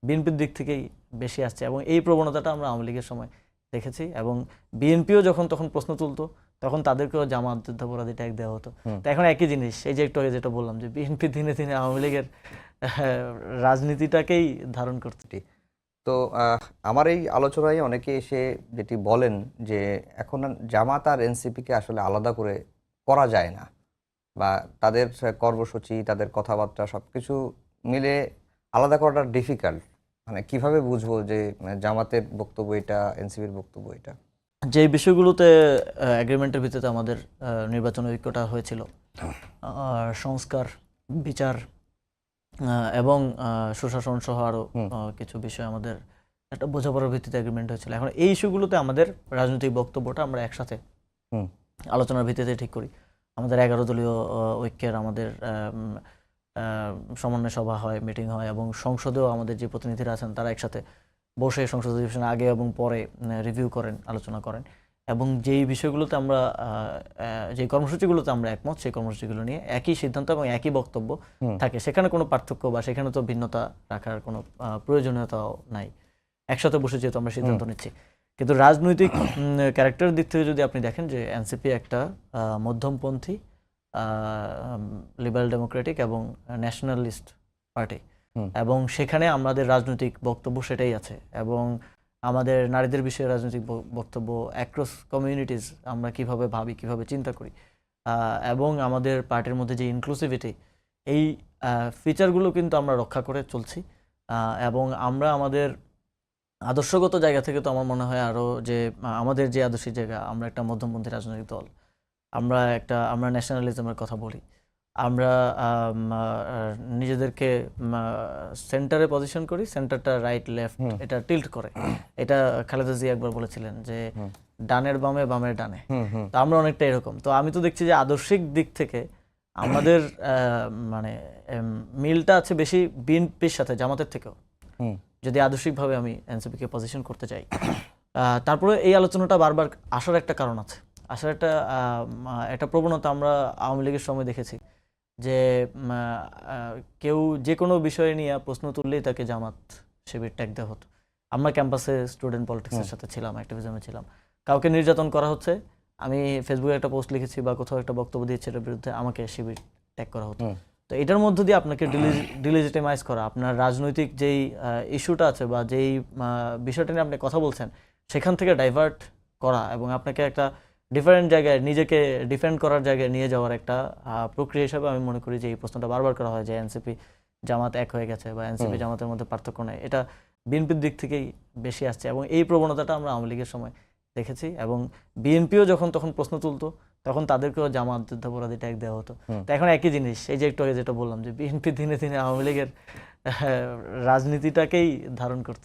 বিএনপির দিক থেকেই বেশি আসছে এবং এই প্রবণতাটা আমরা আওয়ামী লীগের সময় দেখেছি এবং বিএনপিও যখন তখন প্রশ্ন তুলতো তখন তাদেরকেও জামাত যুদ্ধাপরাধী ট্যাগ দেওয়া হতো। তো এখন একই জিনিস, এই যে একটু আগে যেটা বললাম যে বিএনপি দিনে দিনে আওয়ামী লীগের রাজনীতিটাকেই ধারণ করছে। তো আমার এই আলোচনায় অনেকে এসে যেটি বলেন যে এখন জামাত আর এনসিপিকে আসলে আলাদা করে করা যায় না, বা তাদের কর্মসূচি, তাদের কথাবার্তা সবকিছু মিলে আলাদা করাটা ডিফিকাল্ট। মানে কিভাবে বুঝবো যে জামাতের বক্তব্য এটা, এনসিপির বক্তব্য এটা? যে বিষয়গুলোতে এগ্রিমেন্টের ভিত্তিতে আমাদের নির্বাচন ঐক্যটা হয়েছিল, সংস্কার, বিচার এবং সুশাসন সহ আরও কিছু বিষয় আমাদের একটা বোঝাপড়ার ভিত্তিতে এগ্রিমেন্ট হয়েছিল। এখন এই ইস্যুগুলোতে আমাদের রাজনৈতিক বক্তব্যটা আমরা একসাথে আলোচনার ভিত্তিতে ঠিক করি। আমাদের 11 দলীয় ঐক্যের আমাদের সমন্বয় সভা হয়, মিটিং হয় এবং সংসদেও আমাদের যে প্রতিনিধিরা আছেন তারা একসাথে বসে সংসদ অধিবেশনের আগে এবং পরে রিভিউ করেন, আলোচনা করেন এবং যেই বিষয়গুলোতে আমরা যে কর্মসূচিগুলোতে আমরা একমত সেই কর্মসূচিগুলো নিয়ে একই সিদ্ধান্ত এবং একই বক্তব্য থাকে। সেখানে কোনো পার্থক্য বা সেখানে তো ভিন্নতা রাখার কোনো প্রয়োজনীয়তাও নাই। একসাথে বসে যেহেতু আমরা সিদ্ধান্ত নিচ্ছি। কিন্তু রাজনৈতিক ক্যারেক্টারের দিক থেকে যদি আপনি দেখেন যে এনসিপি একটা মধ্যমপন্থী লিবারেল ডেমোক্রেটিক এবং ন্যাশনালিস্ট পার্টি এবং সেখানে আমাদের রাজনৈতিক বক্তব্য সেটাই আছে এবং আমাদের নারীদের বিষয়ে রাজনৈতিক বক্তব্য, অ্যাক্রস কমিউনিটিজ আমরা কিভাবে ভাবি, কিভাবে চিন্তা করি এবং আমাদের পার্টির মধ্যে যে ইনক্লুসিভিটি, এই ফিচারগুলো কিন্তু আমরা রক্ষা করে চলছি এবং আমরা আমাদের আদর্শগত জায়গা থেকে তো আমার মনে হয় আরও যে আমাদের যে আদর্শিক জায়গা, আমরা একটা মধ্যমপন্থী রাজনৈতিক দল, আমরা ন্যাশনালিজমের কথা বলি, আমরা নিজেদেরকে সেন্টারে পজিশন করি, সেন্টারটা রাইট লেফট এটা টিল্ট করে। এটা খালেদা জিয়া একবার বলেছিলেন যে ডানের বামে, বামের ডানে। তো আমরা অনেকটা এরকম। তো আমি তো দেখছি যে আদর্শিক দিক থেকে আমাদের মানে মিলটা আছে বেশি বিএনপির সাথে জামাতের থেকেও, যদি আদর্শিকভাবে আমি এনসিপিকে পজিশন করতে চাই। তারপরে এই আলোচনাটা বারবার আসার একটা কারণ আছে, আসার একটা প্রবণতা আমরা আওয়ামী লীগের সময় দেখেছি যে কেউ যে কোনো বিষয় নিয়ে প্রশ্ন তুললেই তাকে জামাত শিবির ট্যাগ দেওয়া হতো। আমরা ক্যাম্পাসে স্টুডেন্ট পলিটিক্সের সাথে ছিলাম, অ্যাক্টিভিজমে ছিলাম, কাউকে নির্যাতন করা হচ্ছে, আমি ফেসবুকে একটা পোস্ট লিখেছি বা কোথাও একটা বক্তব্য দিয়েছি, এর বিরুদ্ধে আমাকে শিবির ট্যাগ করা হতো। তো এটার মধ্য দিয়ে আপনাকে ডিলিজিটিমাইজ করা, আপনার রাজনৈতিক যেই ইস্যুটা আছে বা যেই বিষয়টা নিয়ে আপনি কথা বলছেন সেখান থেকে ডাইভার্ট করা এবং আপনাকে একটা ডিফারেন্ট জায়গায় নিজেকে ডিফেন্ড করার জায়গায় নিয়ে যাওয়ার একটা প্রক্রিয়া হিসাবে আমি মনে করি যে এই প্রশ্নটা বারবার করা হয় যে এনসিপি জামাত এক হয়ে গেছে বা এনসিপি জামাতের মধ্যে পার্থক্য নেই। এটা বিএনপির দিক থেকেই বেশি আসছে এবং এই প্রবণতাটা আমরা আওয়ামী লীগের সময় দেখেছি এবং বিএনপিও যখন তখন প্রশ্ন তুলতো তখন তাদেরকেও জামাত যুদ্ধাপরাধী ট্যাগ দেওয়া হতো। তো এখন একই জিনিস, এই যে একটু আগে যেটা বললাম যে বিএনপি দিনে দিনে আওয়ামী লীগের রাজনীতিটাকেই ধারণ করছে।